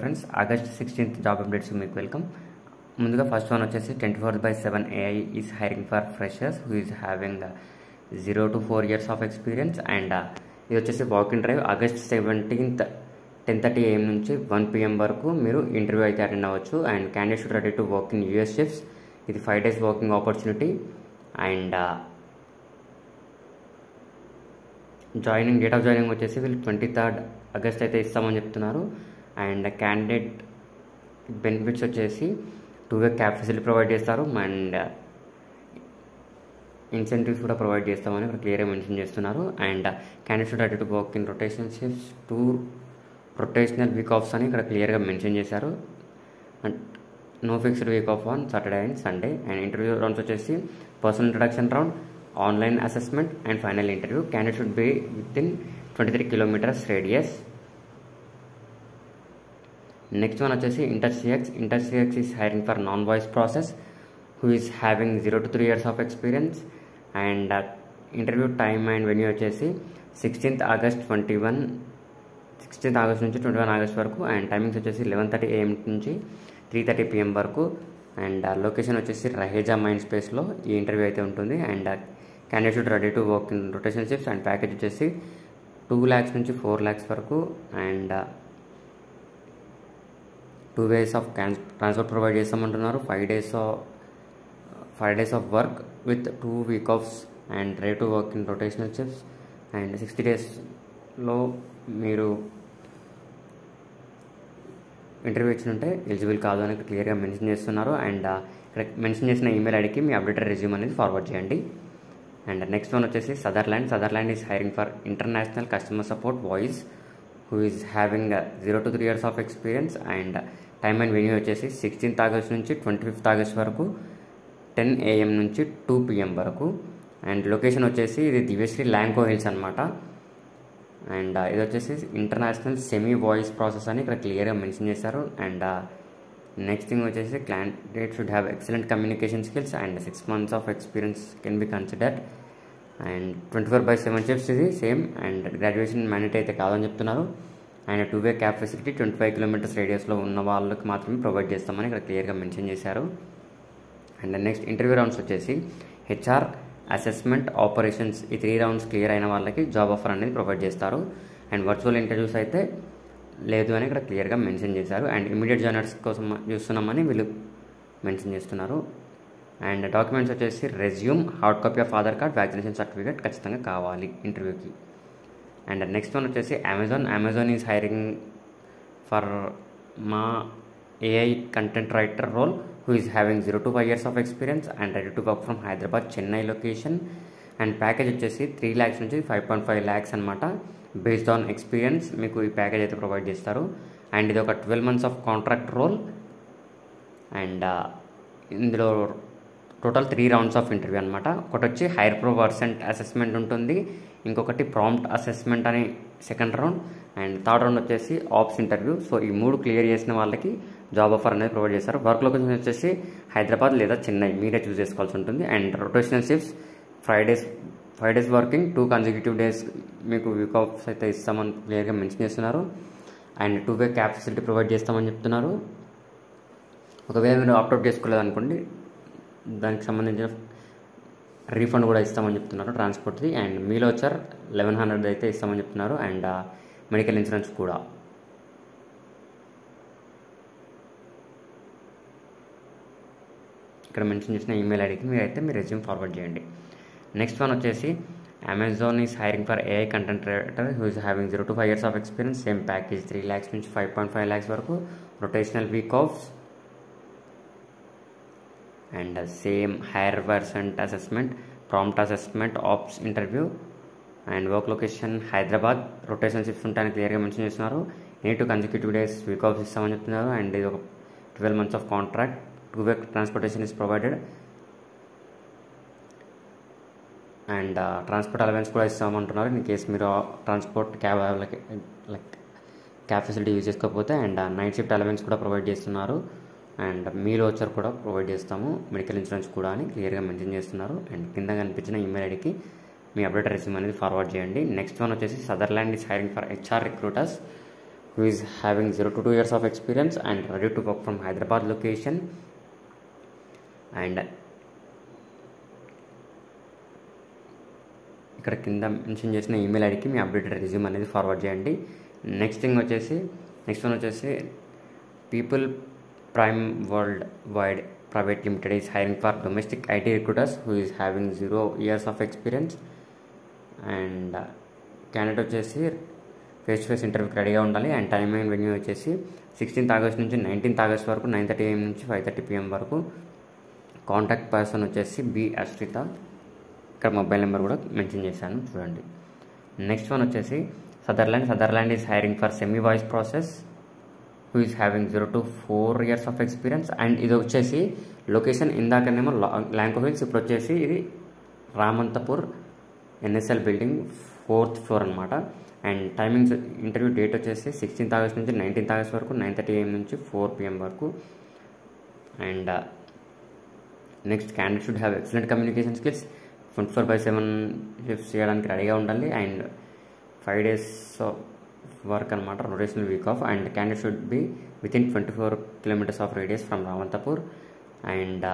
Friends August 16th job updates మీకు welcome. ముందుగా first one వచ్చేసి 24/7 AI is hiring for freshers who is having 0 to 4 years of experience. And ఇది వచ్చేసి walk in drive August 17th 10:30 AM నుంచి 1 PM వరకు మీరు interview అయితే attend అవ్వచ్చు. And candidate should ready to work in US shifts. ఇది 5 days working opportunity. And joining date of joining వచ్చేసి వీళ్ళు 23rd August అయితే ఇస్తామని చెప్తున్నారు. అండ్ క్యాండిడేట్ బెనిఫిట్స్ వచ్చేసి 2-way క్యాబ్ ఫెసిలిటీ ప్రొవైడ్ చేస్తారు. అండ్ ఇన్సెంటివ్స్ కూడా ప్రొవైడ్ చేస్తామని ఇక్కడ క్లియర్గా మెన్షన్ చేస్తున్నారు. And candidate should ready to work in rotational shifts, 2 rotational week offs అని ఇక్కడ క్లియర్గా మెన్షన్ చేశారు. And no fixed week off on Saturday and Sunday. And interview rounds వచ్చేసి personal introduction round, online assessment and final interview. Candidate should be with in 23 kilometers radius. Next one వచ్చేసి InterCX is hiring for non voice process who is having 0 to 3 years of experience. And interview time and venue వచ్చేసి 16th August నుంచి 21 August వరకు. And timings వచ్చేసి 11:30 AM నుంచి 3:30 PM వరకు. And location వచ్చేసి Raheja mind స్పేస్లో ఈ ఇంటర్వ్యూ అయితే ఉంటుంది. And candidate should ready to work in rotation shifts. And package వచ్చేసి 2 lakhs నుంచి 4 lakhs వరకు. And 2 ways of transport provide చేస్తామంటున్నారు. 5 days of work with 2 week offs. And ready to work in rotational shifts. And 60 daysలో మీరు interview ఇచ్చినట్టే eligible కాదు అని క్లియర్గా మెన్షన్ చేస్తున్నారు. అండ్ ఇక్కడ మెన్షన్ చేసిన ఈమెయిల్ ఐడికి మీ అప్డేటెడ్ రెజ్యూమ్ అనేది ఫార్వర్డ్ చేయండి. అండ్ నెక్స్ట్ వన్ వచ్చేసి Sutherland is hiring for international customer support voice who is having 0 to 3 years of experience. And time and venue వచ్చేసి 16th August నుంచి 25th August వరకు, 10 AM నుంచి 2 PM వరకు. And location వచ్చేసి ఇది Divyasri Lanco hills అనమాట. And ఇది వచ్చేసి ఇంటర్నేషనల్ సెమీ వాయిస్ ప్రాసెస్ అని ఇక్కడ క్లియర్గా మెన్షన్ చేశారు. అండ్ నెక్స్ట్ థింగ్ వచ్చేసి candidate should have excellent communication skills and 6 months of experience can be considered. And 24/7 shifts ఇది సేమ్. అండ్ గ్రాడ్యుయేషన్ మ్యాండేట్ అయితే కాదని చెప్తున్నారు. And 2-way cab facility 25 kilometers రేడియస్లో ఉన్న వాళ్ళకి మాత్రమే ప్రొవైడ్ చేస్తామని ఇక్కడ క్లియర్గా మెన్షన్ చేశారు. అండ్ నెక్స్ట్ ఇంటర్వ్యూ రౌండ్స్ వచ్చేసి HR, అసెస్మెంట్, ఆపరేషన్స్ ఈ 3 rounds క్లియర్ అయిన వాళ్ళకి జాబ్ ఆఫర్ అనేది ప్రొవైడ్ చేస్తారు. అండ్ వర్చువల్ ఇంటర్వ్యూస్ అయితే లేదు అని ఇక్కడ క్లియర్గా మెన్షన్ చేశారు. అండ్ ఇమీడియట్ జాయినర్స్ కోసం చూస్తున్నామని వీళ్ళు మెన్షన్ చేస్తున్నారు. అండ్ డాక్యుమెంట్స్ వచ్చేసి resume, hard copy of Aadhaar card, vaccination certificate ఖచ్చితంగా కావాలి ఇంటర్వ్యూకి. అండ్ నెక్స్ట్ వన్ వచ్చేసి అమెజాన్ ఈజ్ హైరింగ్ ఫర్ మా AI content writer role who is having 0 to 5 years of experience and ready to work from Hyderabad, Chennai location. And package వచ్చేసి 3 lakhs నుంచి 5.5 lakhs అనమాట. Based on experience మీకు ఈ package అయితే provide చేస్తారు. And ఇది ఒక 12 months of contract role. And ఇందులో టోటల్ 3 rounds ఆఫ్ ఇంటర్వ్యూ అనమాట. ఒకటి వచ్చి హైర్ ప్రో వర్సెంట్ అసెస్మెంట్ ఉంటుంది, ఇంకొకటి ప్రాంప్ట్ అసెస్మెంట్ అని second round, and third round వచ్చేసి ఆప్స్ ఇంటర్వ్యూ. సో ఈ 3 క్లియర్ చేసిన వాళ్ళకి జాబ్ ఆఫర్ అనేది ప్రొవైడ్ చేస్తారు. వర్క్ లొకేషన్ వచ్చేసి హైదరాబాద్ లేదా చెన్నై మీరే చూస్ చేసుకోవాల్సి ఉంటుంది. అండ్ రొటేషనల్ షిఫ్ట్స్ 5 days వర్కింగ్, 2 consecutive days మీకు వీక్ ఆఫ్స్ అయితే ఇస్తామని క్లియర్గా మెన్షన్ చేస్తున్నారు. And 2-way cab facility provide చేస్తామని చెప్తున్నారు. ఒకవేళ మీరు ఆప్ట్అవుట్ చేసుకోలేదు అనుకోండి దానికి సంబంధించిన రీఫండ్ కూడా ఇస్తామని చెప్తున్నారు ట్రాన్స్పోర్ట్ది. అండ్ మీలో వచ్చారు 1100 అయితే ఇస్తామని చెప్తున్నారు. అండ్ మెడికల్ ఇన్సూరెన్స్ కూడా. ఇక్కడ మెన్షన్ చేసిన ఈమెయిల్ ఐడికి మీరైతే మీ రెజ్యూమ్ ఫార్వర్డ్ చేయండి. నెక్స్ట్ వన్ వచ్చేసి Amazon is hiring for AI content writer who is having 0 to 5 years of experience. Same package 3 lakhs నుంచి 5.5 lakhs వరకు, rotational week offs. And same hire versant assessment, prompt assessment, ops interview. And work location Hyderabad, rotation shifts ఉంటాయని క్లియర్గా mention చేస్తున్నారు. 2 consecutive days week offs ఇస్తామని చెప్తున్నారు. And ఇది ఒక 12 months of contract, 2-way transportation is provided. And transport allowance కూడా ఇస్తామంటున్నారు in case మీరు transport cab facility use చేసుకోకపోతే. అండ్ నైట్ షిఫ్ట్ అలవెన్స్ కూడా ప్రొవైడ్ చేస్తున్నారు. అండ్ మీలో వచ్చారు కూడా ప్రొవైడ్ చేస్తాము, మెడికల్ ఇన్సూరెన్స్ కూడా అని క్లియర్గా మెన్షన్ చేస్తున్నారు. అండ్ కింద కనిపించిన ఈమెయిల్ ఐడికి మీ అప్డేట్ రెజ్యూమ్ అనేది ఫార్వర్డ్ చేయండి. నెక్స్ట్ వన్ వచ్చేసి Sutherland is hiring for HR recruiters who is having 0 to 2 years of experience and ready to work from Hyderabad location. And ఇక్కడ కింద మెన్షన్ చేసిన ఈమెయిల్ ఐడికి మీ అప్డేటెడ్ రెజ్యూమ్ అనేది ఫార్వర్డ్ చేయండి. నెక్స్ట్ వన్ వచ్చేసి people prime world wide private limited is hiring for domestic IT recruiters who is having 0 years of experience. And candidate వచ్చేసి face to face ఇంటర్వ్యూకి రెడీగా ఉండాలి. అండ్ టైమ్ అండ్ వెన్యూ వచ్చేసి 16th August నుంచి 19th August వరకు 9:30 AM నుంచి 5:30 PM వరకు. Contact person వచ్చేసి బి అశ్రిత. ఇక్కడ మొబైల్ నెంబర్ కూడా మెన్షన్ చేశాను, చూడండి. నెక్స్ట్ వన్ వచ్చేసి Sutherland is hiring for semi voice process who is having 0 to 4 years of experience. And ఇది వచ్చేసి లొకేషన్ ఇందాకనేమో ల్యాంకో హిల్స్, ఇప్పుడు వచ్చేసి ఇది Ramanthapur NSL building 4th floor అనమాట. అండ్ టైమింగ్స్ ఇంటర్వ్యూ డేట్ వచ్చేసి 16th August నుంచి 19th August వరకు 9:30 AM నుంచి 4 PM వరకు. And next candidate should have excellent communication skills, 24/7 shifts చేయడానికి రెడీగా ఉండాలి. అండ్ 5 days వర్క్ అనమాట, rotational week off. And candidate should B within 24 kilometers of radius from Ramanthapur. And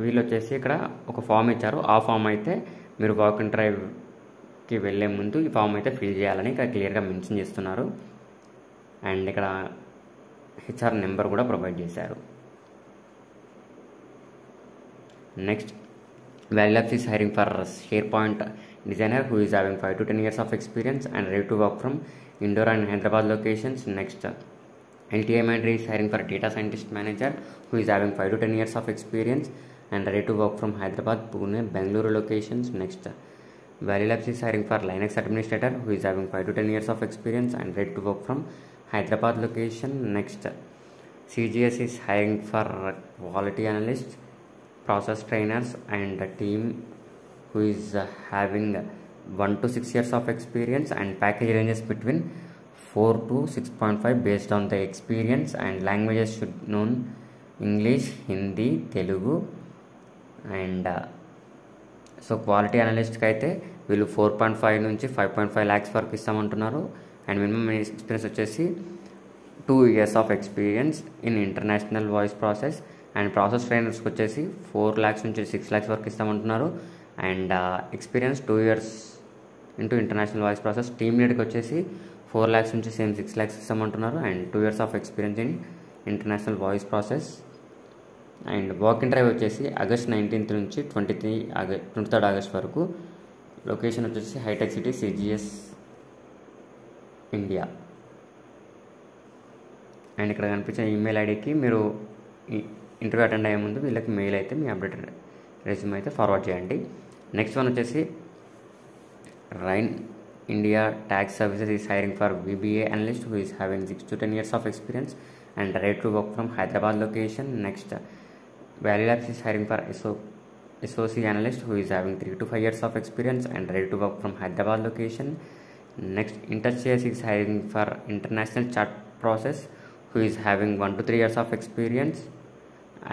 వీళ్ళు వచ్చేసి ఇక్కడ ఒక ఫామ్ ఇచ్చారు, ఆ ఫామ్ అయితే మీరు వాక్ ఇన్ డ్రైవ్కి వెళ్ళే ముందు ఈ ఫామ్ అయితే ఫిల్ చేయాలని ఇక్కడ క్లియర్గా మెన్షన్ చేస్తున్నారు. అండ్ ఇక్కడ HR నెంబర్ కూడా ప్రొవైడ్ చేశారు. Next Valley Labs is hiring for SharePoint designer who is having 5 to 10 years of experience and ready to work from Indore and Hyderabad locations. Next, LTI Mindtree is hiring for data scientist manager who is having 5 to 10 years of experience and ready to work from Hyderabad, Pune, Bangalore locations. Next, Valley Labs is hiring for Linux administrator who is having 5 to 10 years of experience and ready to work from Hyderabad location. Next, CGS is hiring for quality analyst, process trainers and a team who is having 1 to 6 years of experience, and package ranges between 4 to 6.5 based on the experience. And languages should known English, Hindi, Telugu. And so quality అనలిస్ట్కి అయితే వీళ్ళు 4.5 నుంచి 5.5 lakhs వరకు ఇస్తామంటున్నారు. And minimum experience వచ్చేసి 2 years of experience in international voice process. And process ట్రైనర్స్కి వచ్చేసి 4 lakhs నుంచి 6 lakhs వరకు ఇస్తామంటున్నారు. And experience 2 years into international voice process. Team లీడ్కి వచ్చేసి 4 lakhs నుంచి సేమ్ 6 lakhs ఇస్తామంటున్నారు. And 2 years of experience in international voice process. And walk in drive వచ్చేసి August 19th నుంచి 23rd August వరకు. లొకేషన్ వచ్చేసి హైటెక్ సిటీ, CGS ఇండియా. అండ్ ఇక్కడ కనిపించిన ఈమెయిల్ ఐడికి మీరు ఇంటర్వ్యూ అటెండ్ అయ్యే ముందు వీళ్ళకి మెయిల్ అయితే మీ అప్డేటెడ్ రెజ్యూమ్ అయితే ఫార్వర్డ్ చేయండి. నెక్స్ట్ వన్ వచ్చేసి rain India tax services is hiring for VBA analyst who is having 6 to 10 years of experience and ready to work from Hyderabad location. Next Valley Labs is hiring for SOC analyst who is having 3 to 5 years of experience and ready to work from Hyderabad location. Next, Interchase is hiring for international chat process who is having 1 to 3 years of experience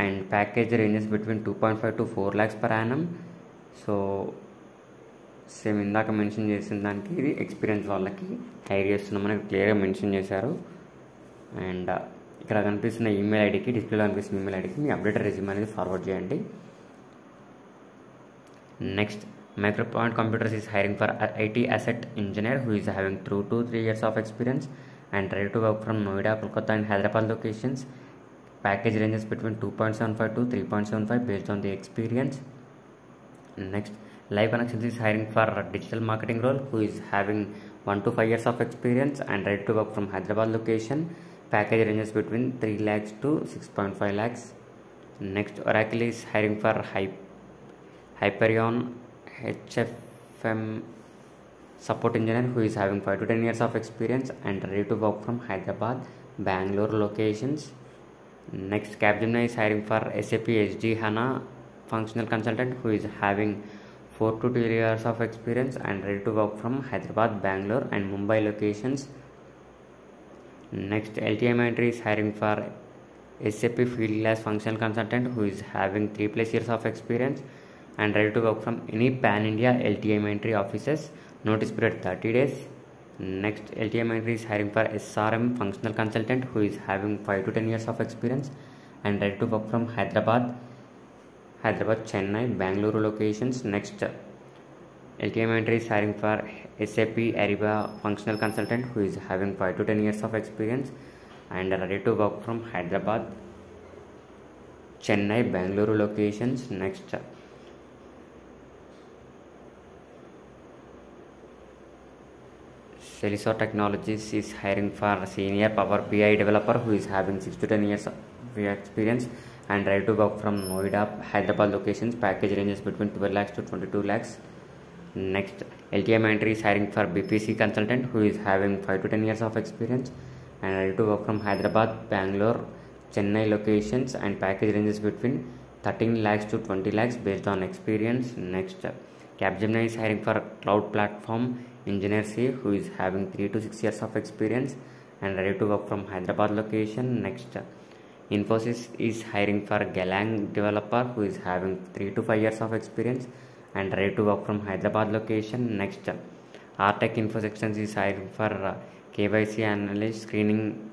and package ranges between 2.5 to 4 lakhs per annum. So same ఇందాక mention చేసిన దానికి ఇది experience వాళ్ళకి hire చేస్తున్నామని క్లియర్గా mention చేశారు. And ఇక్కడ కనిపిస్తున్న ఈమెయిల్ ఐడికి, డిస్ప్లేలో కనిపిస్తున్న ఈమెయిల్ ఐడికి మీ అప్డేటెడ్ రెజ్యూమ్ అనేది ఫార్వర్డ్ చేయండి. Next, Micropoint computers is hiring for IT asset engineer who is having 2 to 3 years of experience and ready to work from Noida, Kolkata and Hyderabad locations. Package ranges between 2.75 to 3.75 based on the experience. Next, Live Connections is hiring for a digital marketing role who is having 1 to 5 years of experience and ready to work from Hyderabad location. Package ranges between 3 lakhs to 6.5 lakhs. Next, Oracle is hiring for Hyperion HFM support engineer who is having 5 to 10 years of experience and ready to work from Hyderabad, Bangalore locations. Next, Capgemini is hiring for SAP SD HANA functional consultant who is having 4 to 2 years of experience and ready to work from Hyderabad, Bangalore and Mumbai locations. Next, LTI Mindtree is hiring for SAP Field Glass functional consultant who is having 3+ years of experience and ready to work from any pan-India LTI Mindtree offices. Notice period 30 days. Next, LTI Mindtree is hiring for SRM functional consultant who is having 5 to 10 years of experience and ready to work from Hyderabad, Chennai, Bangalore locations. Next, LTI Mindtree is hiring for SAP Ariba functional consultant who is having 5 to 10 years of experience and ready to work from Hyderabad, Chennai, Bangalore locations. Next, Celisor Technologies is hiring for senior Power BI developer who is having 6 to 10 years of experience and ready to work from Noida, Hyderabad locations. Package ranges between 12 lakhs to 22 lakhs. Next, LTI Mindtree is hiring for BPC consultant who is having 5 to 10 years of experience and ready to work from Hyderabad, Bangalore, Chennai locations, and package ranges between 13 lakhs to 20 lakhs based on experience. Next, Capgemini is hiring for cloud platform engineer C who is having 3 to 6 years of experience and ready to work from Hyderabad location. Next, Infosys is hiring for Galang developer who is having 3 to 5 years of experience and ready to work from Hyderabad location. Next, Artec Infosystems is hiring for KYC analyst, screening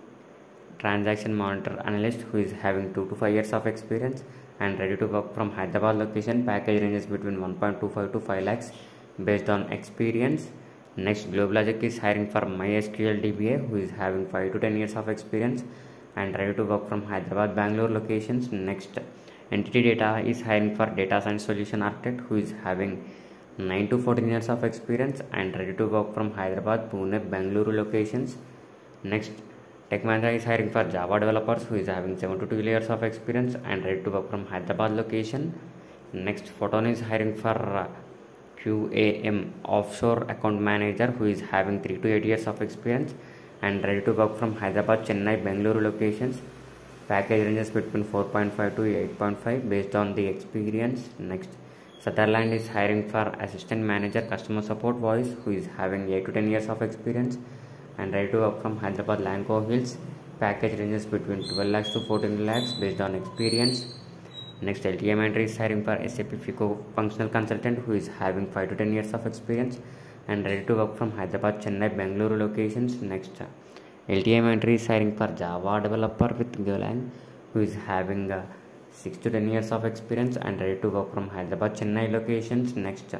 transaction monitor analyst who is having 2 to 5 years of experience and ready to work from Hyderabad location. Package ranges between 1.25 to 5 lakhs based on experience. Next, GlobalLogic is hiring for MySQL DBA who is having 5 to 10 years of experience and ready to work from Hyderabad, Bangalore locations. Next, Entity Data is hiring for data science solution architect who is having 9 to 14 years of experience and ready to work from Hyderabad, Pune, Bangalore locations. Next, Tech Mahindra is hiring for Java developers who is having 7 to 12 years of experience and ready to work from Hyderabad location. Next, Photon is hiring for QAM offshore account manager who is having 3 to 8 years of experience and ready to work from Hyderabad, Chennai, Bangalore locations. Package ranges between 4.5 to 8.5 based on the experience. Next, Sutherland is hiring for assistant manager customer support voice who is having 8 to 10 years of experience and ready to work from Hyderabad, Lanco Hills. Package ranges between 12 lakhs to 14 lakhs based on experience. Next, LTI Mindtree is hiring for SAP FICO functional consultant who is having 5 to 10 years of experience and ready to work from Hyderabad, Chennai, Bangalore locations. Next, LTI Mindtree is hiring for Java developer with Golang who is having 6 to 10 years of experience and ready to work from Hyderabad, Chennai locations. Next,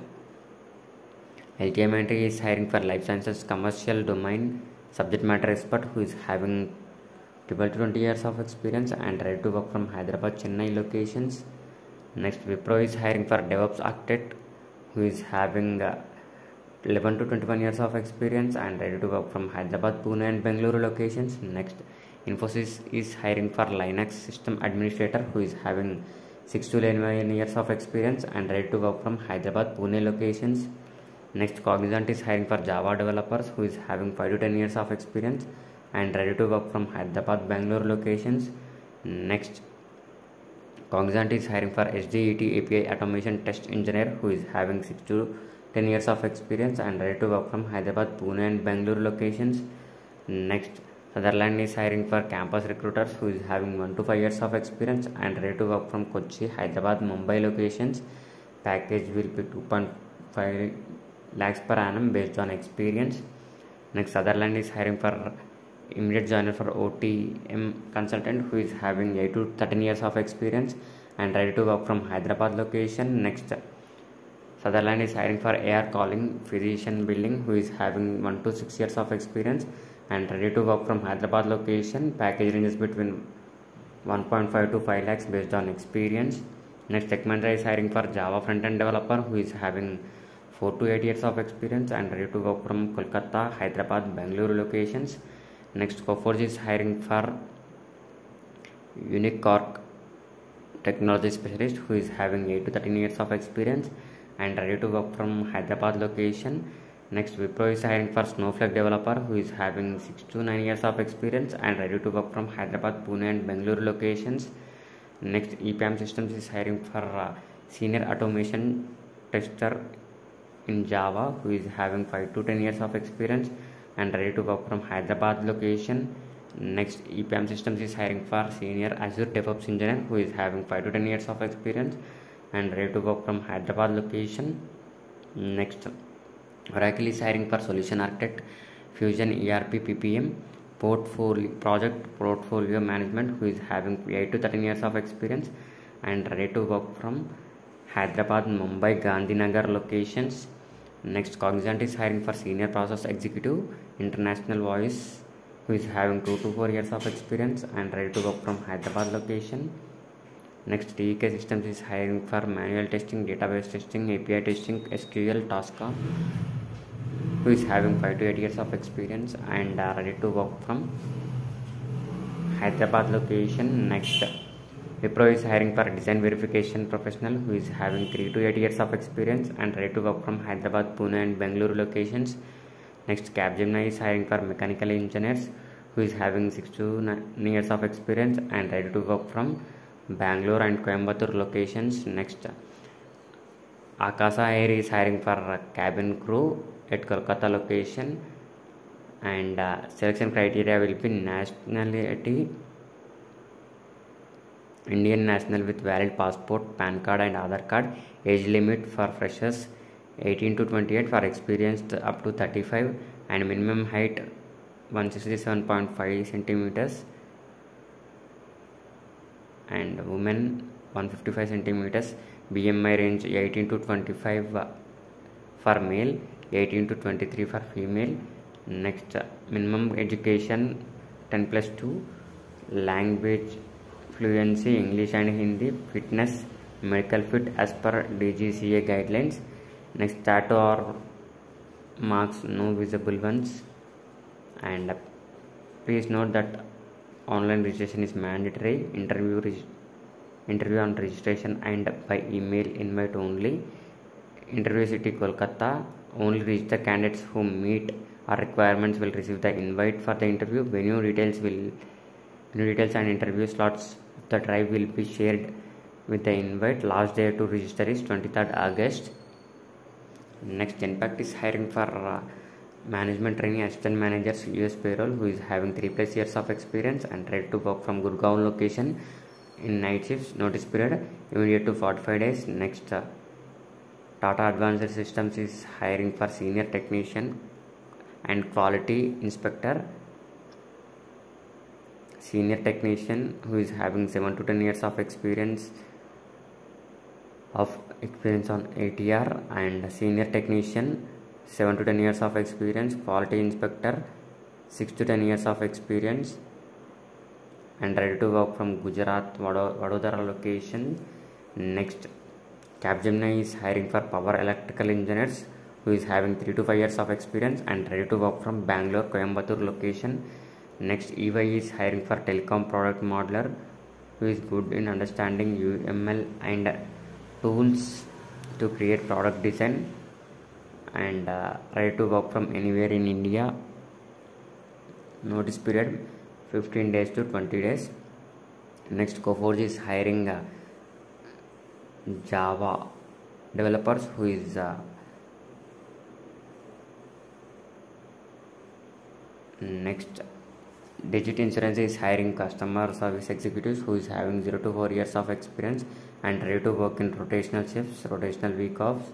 LTI Mindtree is hiring for life sciences commercial domain subject matter expert who is having 12 to 20 years of experience and ready to work from Hyderabad, Chennai locations. Next, Wipro is hiring for DevOps architect who is having 11 to 21 years of experience and ready to work from Hyderabad, Pune, and Bangalore locations. Next, Infosys is hiring for Linux system administrator who is having 6 to 11 years of experience and ready to work from Hyderabad, Pune locations. Next, Cognizant is hiring for Java developers who is having 5 to 10 years of experience and ready to work from Hyderabad, Bangalore locations. Next, Cognizant is hiring for SDET API automation test engineer who is having 6 to 10 years of experience and ready to work from Hyderabad, Pune, and Bangalore locations. Next, Sutherland is hiring for campus recruiters who is having 1 to 5 years of experience and ready to work from Kochi, Hyderabad, Mumbai locations. Package will be 2.5 lakhs per annum based on experience. Next, Sutherland is hiring for immediate joiner for OTM consultant who is having 8 to 13 years of experience and ready to work from Hyderabad location. Next, Sutherland is hiring for AR calling physician billing who is having 1 to 6 years of experience and ready to work from Hyderabad location. Package ranges between 1.5 to 5 lakhs based on experience. Next, Tech Mahindra is hiring for Java front-end developer who is having 4 to 8 years of experience and ready to work from Kolkata, Hyderabad, Bangalore locations. Next, Coforge is hiring for Unicorp technology specialist who is having 8 to 13 years of experience and ready to work from Hyderabad location. Next, Wipro is hiring for Snowflake developer who is having 6 to 9 years of experience and ready to work from Hyderabad, Pune, and Bangalore locations. Next, EPAM Systems is hiring for senior automation tester in Java who is having 5 to 10 years of experience and ready to work from Hyderabad location. Next, EPAM Systems is hiring for senior Azure DevOps engineer who is having 5 to 10 years of experience and ready to work from Hyderabad location. Next, Oracle is hiring for solution architect Fusion ERP PPM, project portfolio management, who is having 8 to 13 years of experience and ready to work from Hyderabad, Mumbai, Gandhinagar locations. Next, Cognizant is hiring for senior process executive, international voice, who is having 2 to 4 years of experience and ready to work from Hyderabad location. Next, TEK Systems is hiring for manual testing, database testing, API testing, SQL, Tosca, who is having 5 to 8 years of experience and ready to work from Hyderabad location. Next, Wipro is hiring for design verification professional, who is having 3 to 8 years of experience and ready to work from Hyderabad, Pune and Bengaluru locations. Next, Capgemini is hiring for mechanical engineers, who is having 6 to 9 years of experience and ready to work from Bangalore and Coimbatore locations. Next, Akasa Air is hiring for cabin crew at Kolkata location, and selection criteria will be nationality, Indian national with valid passport, PAN card and Aadhaar card. Age limit for freshers 18 to 28, for experienced up to 35, and minimum height 167.5 centimeters and women 155 centimeters. BMI range 18 to 25 for male, 18 to 23 for female. Next, minimum education 10+2, language fluency English and Hindi, fitness medical fit as per DGCA guidelines. Next, tattoo or marks no visible ones, and please note that online registration is mandatory. Interview on registration and by email invite only. Interview city Kolkata. Only registered candidates who meet our requirements will receive the invite for the interview. Venue details and interview slots of the drive will be shared with the invite. Last day to register is 23rd August. Next, Genpact is hiring for management training assistant managers US payroll, who is having 3+ years of experience and ready to work from Gurgaon location in night shifts. Notice period immediate to 45 days. Next, Tata Advanced Systems is hiring for senior technician and quality inspector. Senior technician who is having 7 to 10 years of experience on ATR, and senior technician 7 to 10 years of experience. Quality inspector 6 to 10 years of experience and ready to work from Gujarat, Vadodara location. Next, Capgemini is hiring for power electrical engineers, who is having 3 to 5 years of experience and ready to work from Bangalore, Coimbatore location. Next, EY is hiring for telecom product modeler, who is good in understanding UML and tools to create product design and ready to work from anywhere in India. Notice period 15 days to 20 days. Next, Coforge is hiring Java developers, who is next, Digit Insurance is hiring customer service executives, who is having 0 to 4 years of experience and ready to work in rotational shifts, rotational week offs.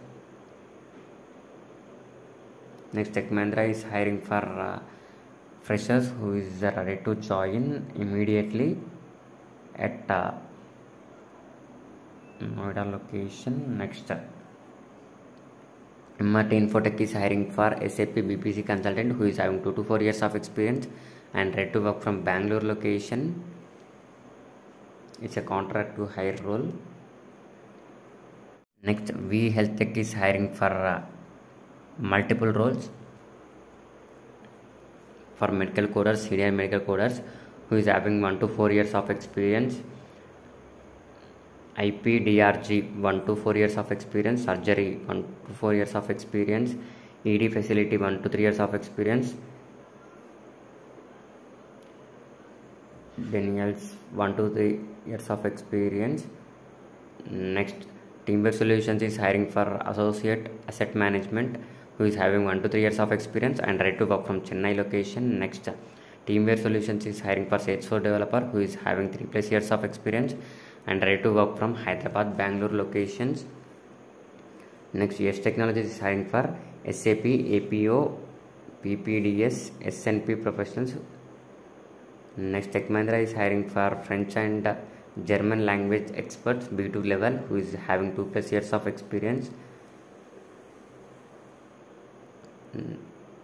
Next, Tech Mahindra is hiring for freshers, who is ready to join immediately at Noida location. Next, MRT Infotech is hiring for SAP BPC consultant, who is having 2 to 4 years of experience and ready to work from Bangalore location. It's a contract to hire role. Next, V Health Tech is hiring for multiple roles for medical coders, senior medical coders, who is having 1 to 4 years of experience. IPDRG 1 to 4 years of experience. Surgery 1 to 4 years of experience. ED facility 1 to 3 years of experience. Daniels 1 to 3 years of experience. Next, Teamwork Solutions is hiring for associate asset management, who is having 1 to 3 years of experience and ready to work from Chennai location. Next, Teamwear Solutions is hiring for Salesforce developer, who is having 3+ years of experience and ready to work from Hyderabad, Bangalore locations. Next, Yes Technologies is hiring for SAP APO PPDS, SNP professionals. Next, Tech Mahindra is hiring for French and German language experts B2 level who is having 2+ years of experience.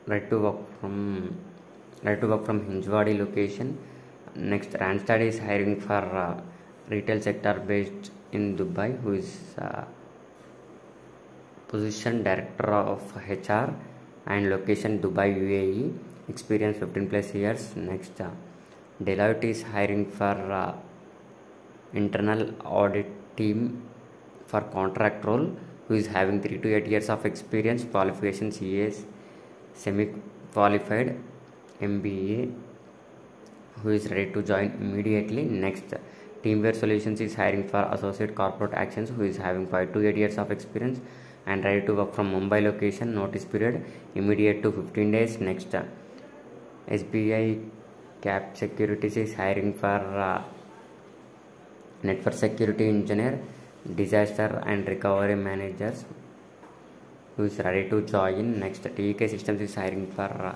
Right to work from Hinjwadi location. Next, Randstad is hiring for retail sector based in Dubai who is position director of HR and location Dubai UAE, experience 15+ years. Next, Deloitte is hiring for internal audit team for contract role who is having 3 to 8 years of experience, qualification CAS, semi-qualified MBA, who is ready to join immediately. Next, Teamwear Solutions is hiring for associate corporate actions who is having 5 to 8 years of experience and ready to work from Mumbai location, notice period immediate to 15 days. Next, SBI Cap Securities is hiring for network security engineer, disaster and recovery managers who is ready to join. Next, TEK Systems is hiring for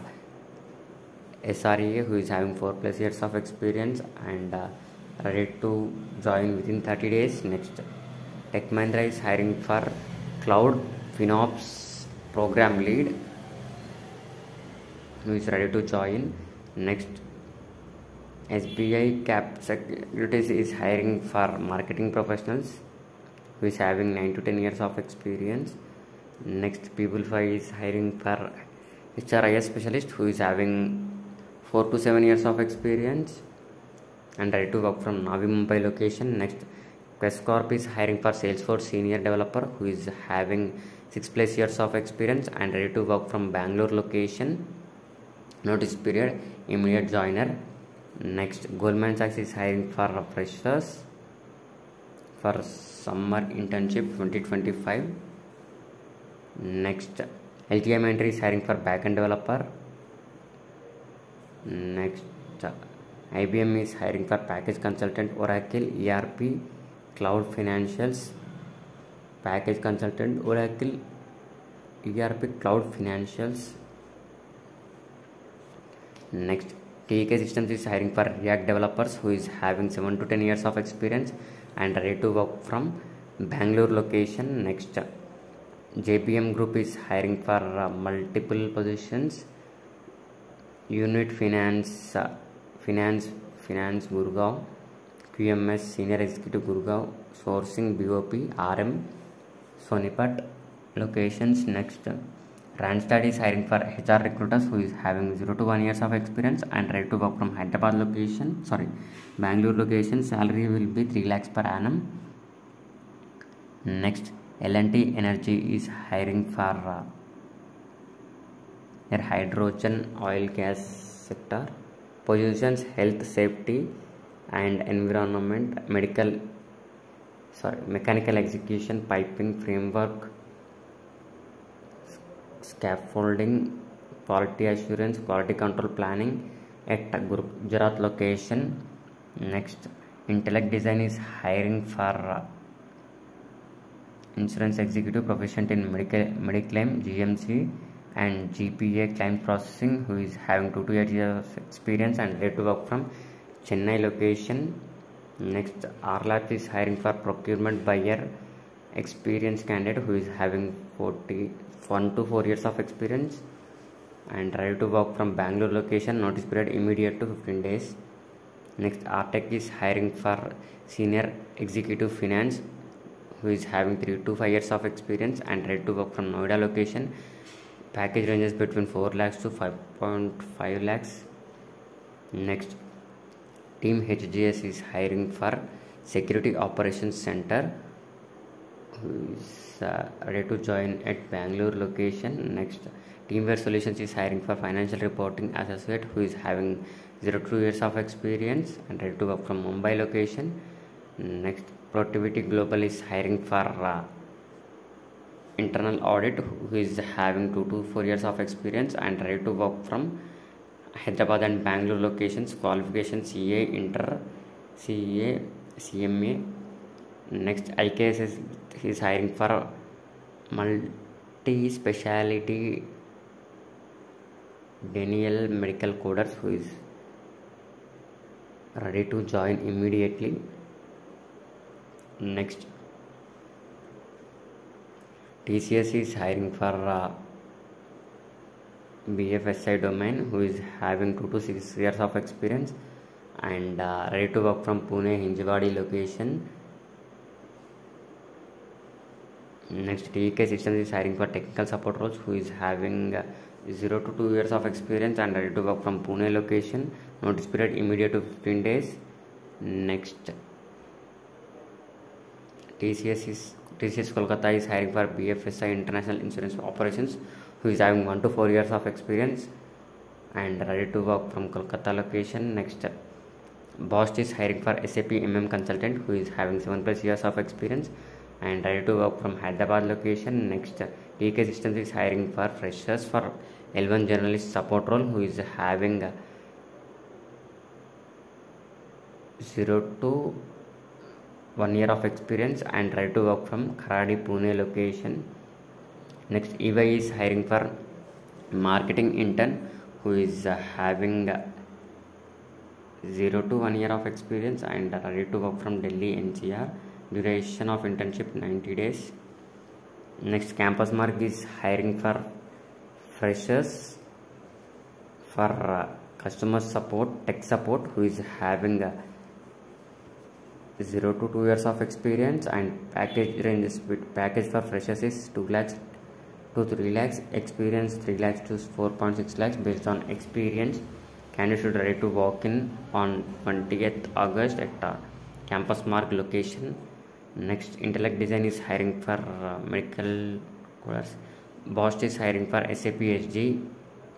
SREA who is having 4+ years of experience and ready to join within 30 days. Next, Tech Mahindra is hiring for Cloud FinOps program lead who is ready to join. Next, SBI Cap Securities is hiring for marketing professionals who is having 9 to 10 years of experience. Next, People5 is hiring for HRIS specialist who is having 4 to 7 years of experience and ready to work from Navi Mumbai location. Next, Quest Corp is hiring for Salesforce senior developer who is having 6+ years of experience and ready to work from Bangalore location, notice period immediate joiner. Next, Goldman Sachs is hiring for freshers for summer internship 2025. Next, LTI Mindtree is hiring for backend developer. Next, IBM is hiring for package consultant, Oracle, ERP, Cloud Financials, package consultant, Oracle, ERP, Cloud Financials. Next, TEK Systems is hiring for React developers who is having 7 to 10 years of experience and ready to work from Bangalore location. Next, JPM Group is hiring for multiple positions. Unit Finance, Gurgaon, QMS Senior Executive Gurgaon, Sourcing BOP, RM, Sonipat locations. Next, Randstad is hiring for HR recruiters who is having 0 to 1 years of experience and ready to work from Bangalore location. Salary will be 3 lakhs per annum. Next, L&T Energy is hiring for their hydrogen oil gas sector. Positions health, safety and environment, mechanical execution, piping, framework, scaffolding, quality assurance, quality control planning at Gujarat location. Next, Intellect Design is hiring for insurance executive proficient in Mediclaim, GMC and GPA claim processing who is having 2 to 8 years experience and ready to work from Chennai location. Next, RLabs is hiring for procurement buyer experienced candidate who is having 1 to 4 years of experience and ready to work from Bangalore location, notice period immediate to 15 days. Next, Artec is hiring for senior executive finance who is having 3 to 5 years of experience and ready to work from Noida location. Package ranges between 4 lakhs to 5.5 lakhs. Next, Team HGS is hiring for Security Operations Center who is ready to join at Bangalore location. Next, Teamwear Solutions is hiring for Financial Reporting Associate who is having 0 to 2 years of experience and ready to work from Mumbai location. Next, Productivity Global is hiring for internal audit who is having 2 to 4 years of experience and ready to work from Hyderabad and Bangalore locations. Qualification CA, Inter, CA, CMA. Next, IKS is hiring for multi-speciality Daniel medical coders who is ready to join immediately. Next, TCS is hiring for BFSI domain who is having 2 to 6 years of experience and ready to work from Pune Hinjawadi location. Next, TK Systems is hiring for technical support roles who is having 0 to 2 years of experience and ready to work from Pune location. Notice period immediate to 15 days. Next, TCS Kolkata is hiring for BFSI International Insurance Operations who is having 1 to 4 years of experience and ready to work from Kolkata location. Next, Bosch is hiring for SAP consultant who is having 7+ years of experience and ready to work from Hyderabad location. Next, TK Systems is hiring for freshers for L1 journalist support role who is having 0 to 1 year of experience and ready to work from Kharadi Pune location. Next, EY is hiring for marketing intern who is having 0 to 1 year of experience and ready to work from Delhi NCR. Duration of internship 90 days. Next, Campus Mark is hiring for freshers for customer support, tech support who is having 0 to 2 years of experience and package for freshers is 2 lakhs to 3 lakhs, experience 3 lakhs to 4.6 lakhs based on experience. Candidate should ready to walk in on 20th August at Campus Mark location. Next, Intellect Design is hiring for medical coders. Bosch is hiring for SAP SG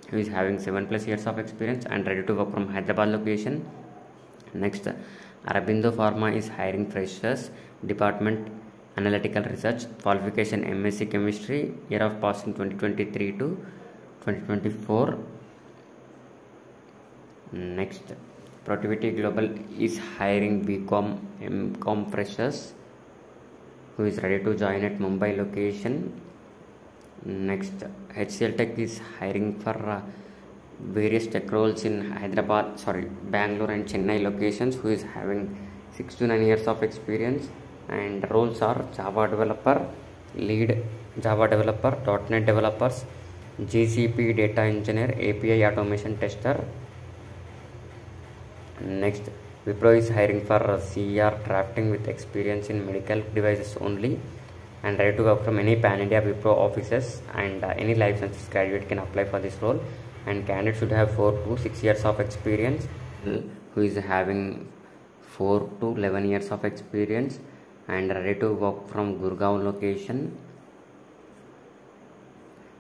who is having 7+ years of experience and ready to work from Hyderabad location. Next, Arabindo Pharma is hiring freshers, department analytical research, qualification MSc chemistry, year of passing 2023 to 2024. Next, Productivity Global is hiring BCom MCom freshers who is ready to join at Mumbai location. Next, HCL Tech is hiring for various tech roles in Bangalore and Chennai locations who is having 6 to 9 years of experience and roles are Java developer, lead Java developer, .NET developers, GCP data engineer, API automation tester. Next, Wipro is hiring for CR drafting with experience in medical devices only and ready to work from any pan-India Wipro offices and any life sciences graduate can apply for this role and candidate should have 4 to 6 years of experience who is having 4 to 11 years of experience and ready to work from Gurgaon location.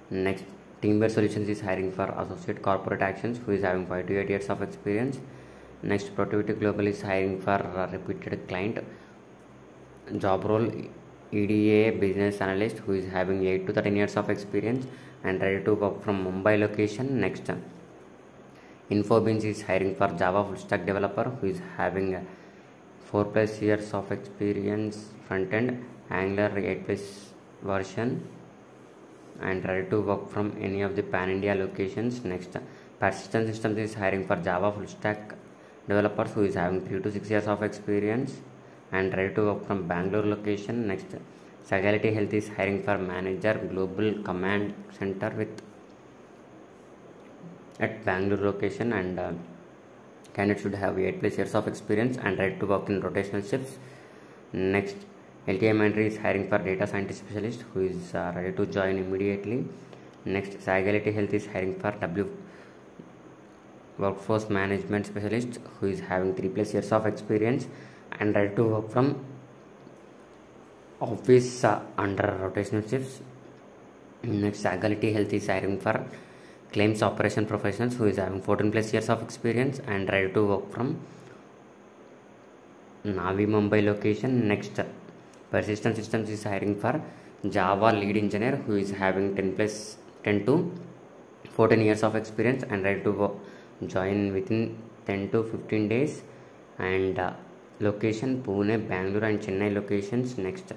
Next, Teamwear Solutions is hiring for associate corporate actions who is having 5 to 8 years of experience. Next, Productivity Global is hiring for a repeated client job role EDA business analyst who is having 8 to 13 years of experience and ready to work from Mumbai location. Next, Infobeans is hiring for Java full stack developer who is having 4+ years of experience front end Angular 8+ version and ready to work from any of the pan India locations. Next, Persistent Systems is hiring for Java full stack developers who is having 3 to 6 years of experience and ready to work from Bangalore location. Next, Sagility Health is hiring for manager global command center at Bangalore location and candidate should have 8+ years of experience and ready to work in rotational shifts. Next, LTI Mindtree is hiring for data scientist specialist who is ready to join immediately. Next, Sagility Health is hiring for workforce management specialist who is having 3+ years of experience and ready to work from office under rotational shifts. Next, Sagility Health is hiring for claims operation professionals who is having 14+ years of experience and ready to work from Navi Mumbai location. Next, Persistent Systems is hiring for Java lead engineer who is having 10 to 14 years of experience and ready to join within 10 to 15 days and location Pune, Bangalore and Chennai locations. Next,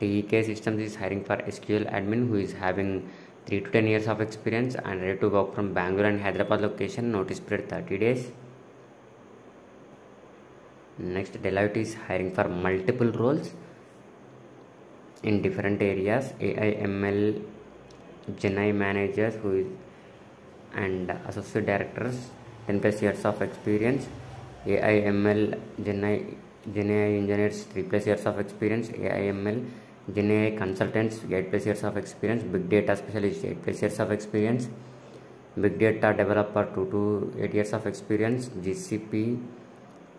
TEK Systems is hiring for SQL admin who is having 3 to 10 years of experience and ready to work from Bangalore and Hyderabad location. Notice period 30 days. Next, Deloitte is hiring for multiple roles in different areas. AI ML GenAI managers who is and associate directors 10 plus years of experience. AI ML GenAI engineers 3 plus years of experience. AI ML GenAI consultants 8 plus years of experience. Big data specialist 8 plus years of experience. Big data developer 2 to 8 years of experience. GCP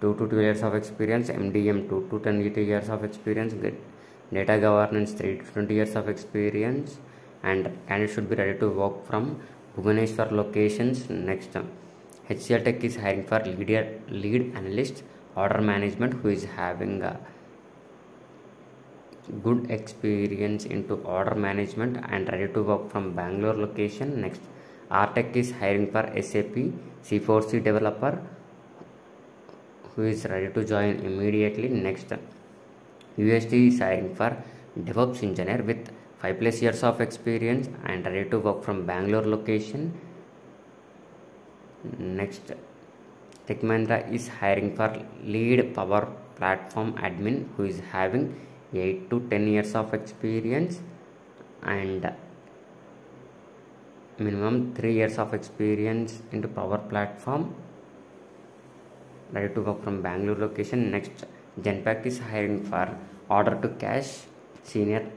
2 to 12 years of experience. MDM 2 to 10 years of experience. Data governance 3 to 20 years of experience. And candidate should be ready to work from Bhubaneswar locations. Next, HCL Tech is hiring for lead analyst order management who is having a good experience into order management and ready to work from Bangalore location. Next, Artec is hiring for SAP C4C developer who is ready to join immediately. Next, UST is hiring for DevOps engineer with 5 plus years of experience and ready to work from Bangalore location. Next, Tech Mahindra is hiring for lead power platform admin who is having 8 to 10 years of experience and minimum 3 years of experience into power platform, ready to work from Bangalore location. Next, Genpact is hiring for order to cash senior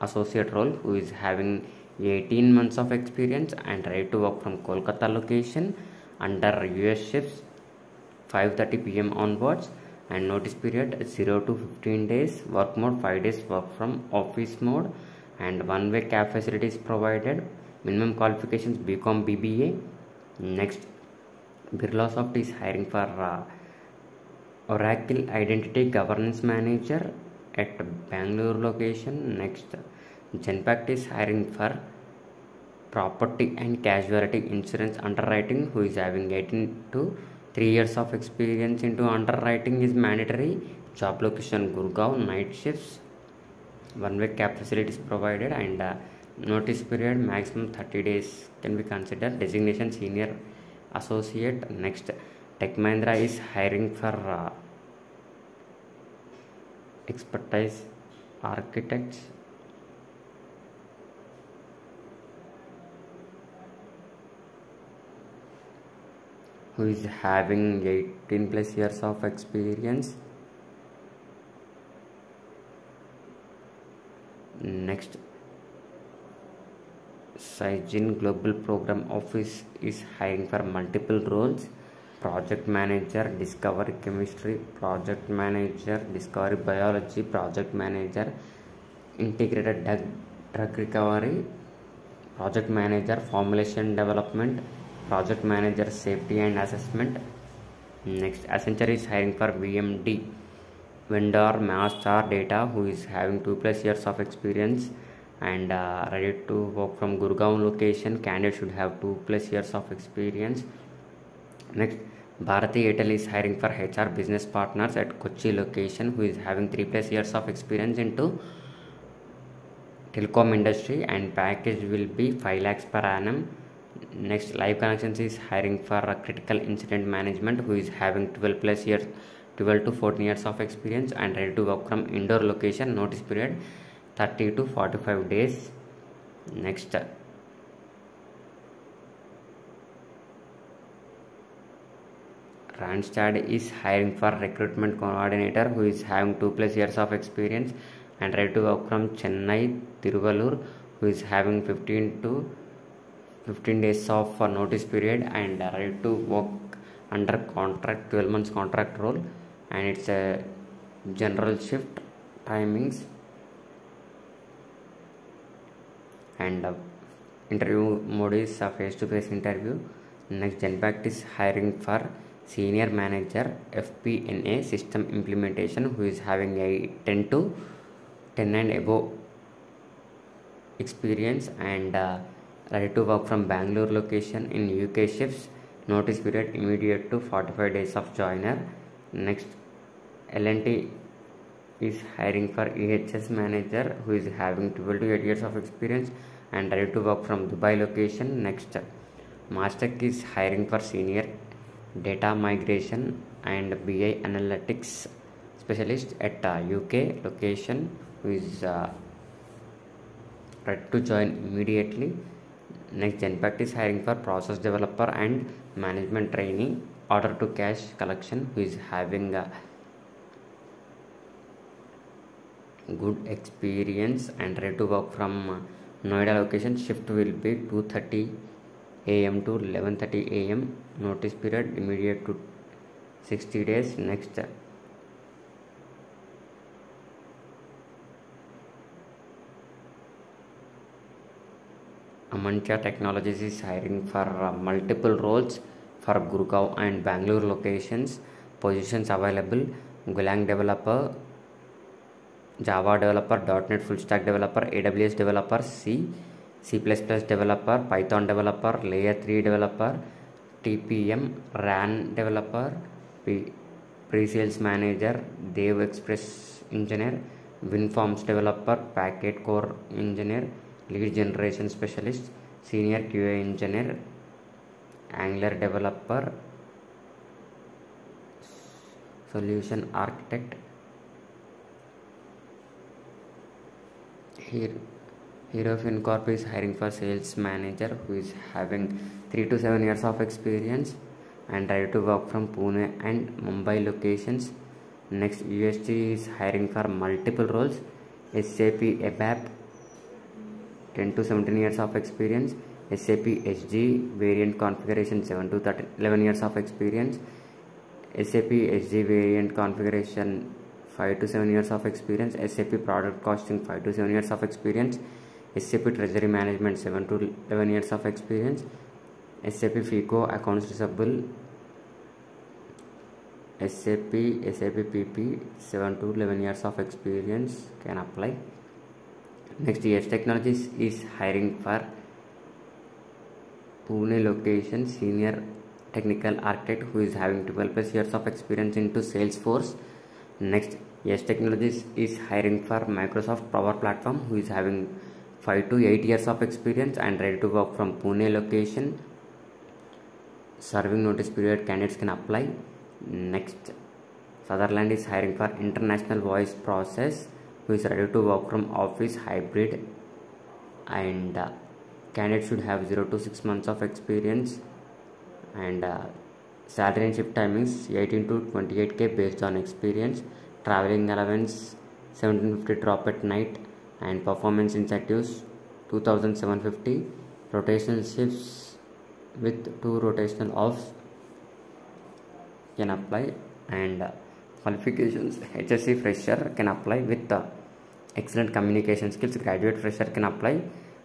associate role who is having 18 months of experience and ready to work from Kolkata location under US shifts 5:30 p.m. onwards and notice period 0 to 15 days. Work mode 5 days work from office mode and one-way cab facilities provided. Minimum qualifications BCom BBA. Next, Birlasoft is hiring for Oracle Identity Governance Manager at Bangalore location. Next, Genpact is hiring for property and casualty insurance underwriting who is having 18 to 3 years of experience into underwriting is mandatory. Job location Gurgaon, night shifts, one-way cab facilities provided and notice period maximum 30 days can be considered. Designation senior associate. Next, Tech Mahindra is hiring for expertise architects who is having 18 plus years of experience. Next, Cygin Global Program Office is hiring for multiple roles. Project Manager Discovery Chemistry, Project Manager Discovery Biology, Project Manager Integrated Drug Recovery, Project Manager Formulation Development, Project Manager Safety and Assessment. Next, Accenture is hiring for VMD Vendor Master Data who is having 2 plus years of experience and ready to work from Gurgaon location. Candidate should have 2 plus years of experience. Next, Bharati Airtel is hiring for HR business partners at Kochi location who is having 3 plus years of experience into telecom industry and package will be 5 lakhs per annum. Next, Live Connections is hiring for a critical incident management who is having 12 to 14 years of experience and ready to work from Indore location. Notice period 30 to 45 days. Next, Randstad is hiring for recruitment coordinator who is having 2 plus years of experience and ready to work from Chennai Tiruvallur who is having 15 days of notice period and ready to work under contract 12 months contract role and it's a general shift timings and interview mode is a face-to-face interview. Next, Genpact is hiring for senior manager FP&A system implementation who is having a 10 and above experience and ready to work from Bangalore location in UK shifts. Notice period immediate to 45 days of joiner. Next, L&T is hiring for EHS manager who is having 12 to 8 years of experience and ready to work from Dubai location. Next, Mastech is hiring for senior data migration and BI analytics specialist at UK location who is ready to join immediately. Next, Genpact is hiring for process developer and management trainee order to cash collection who is having good experience and ready to work from Noida location. Shift will be 2:30 a.m. to 11:30 a.m. Notice period immediate to 60 days. Next, Amantia Technologies is hiring for multiple roles for Gurgaon and Bangalore locations. Positions available: Golang developer, Java developer, .NET full stack developer, AWS developer, C++ developer, Python developer, layer 3 developer, TPM, RAN developer, pre-sales manager, Dev Express engineer, WinForms developer, packet core engineer, lead generation specialist, senior QA engineer, Angular developer, solution architect. Hero FinCorp is hiring for sales manager who is having 3 to 7 years of experience and ready to work from Pune and Mumbai locations. Next, USG is hiring for multiple roles: SAP ABAP 10 to 17 years of experience, SAP HG variant configuration 7 to 11 years of experience, SAP HG variant configuration 5 to 7 years of experience, SAP product costing 5 to 7 years of experience, SAP treasury management 7 to 11 years of experience, SAP FICO accounts receivable, SAP PP 7 to 11 years of experience can apply. Next, Yes Technologies is hiring for Pune location senior technical architect who is having 12 plus years of experience into Salesforce. Next, Yes Technologies is hiring for Microsoft Power Platform who is having 5 to 8 years of experience and ready to work from Pune location. Serving notice period candidates can apply. Next, Sutherland is hiring for international voice process who is ready to work from office hybrid and candidate should have 0 to 6 months of experience and salary and shift timings 18 to 28k based on experience. Traveling allowance 1750 drop at night and performance incentives 2750. Rotational shifts with 2 rotational offs can apply and qualifications: HSC fresher can apply with excellent communication skills. Graduate fresher can apply.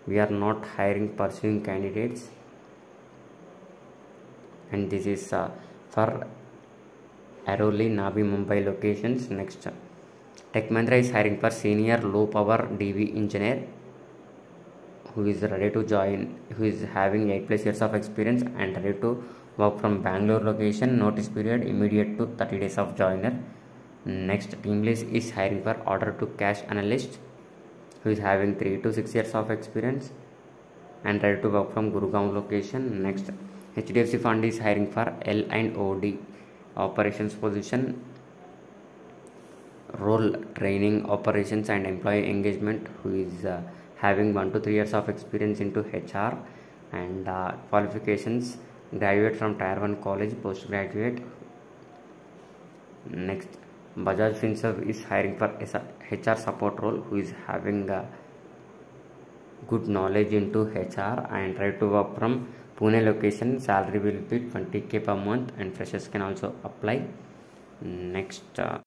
We are not hiring pursuing candidates, and this is for Airoli, Navi, Mumbai locations. Next, Tech Mahindra is hiring for senior low power DV engineer who is ready to join, who is having 8 plus years of experience and ready to work from Bangalore location. Notice period immediate to 30 days of joiner. Next, Teamless is hiring for order to cash analyst who is having 3 to 6 years of experience and ready to work from Gurgaon location. Next, HDFC Fund is hiring for L and OD operations position, role training operations and employee engagement who is having 1 to 3 years of experience into HR and qualifications: graduate from Tier 1 college, postgraduate. Next, Bajaj Finserv is hiring for HR support role who is having good knowledge into HR and ready to work from Pune location. Salary will be 20k per month and freshers can also apply. Next,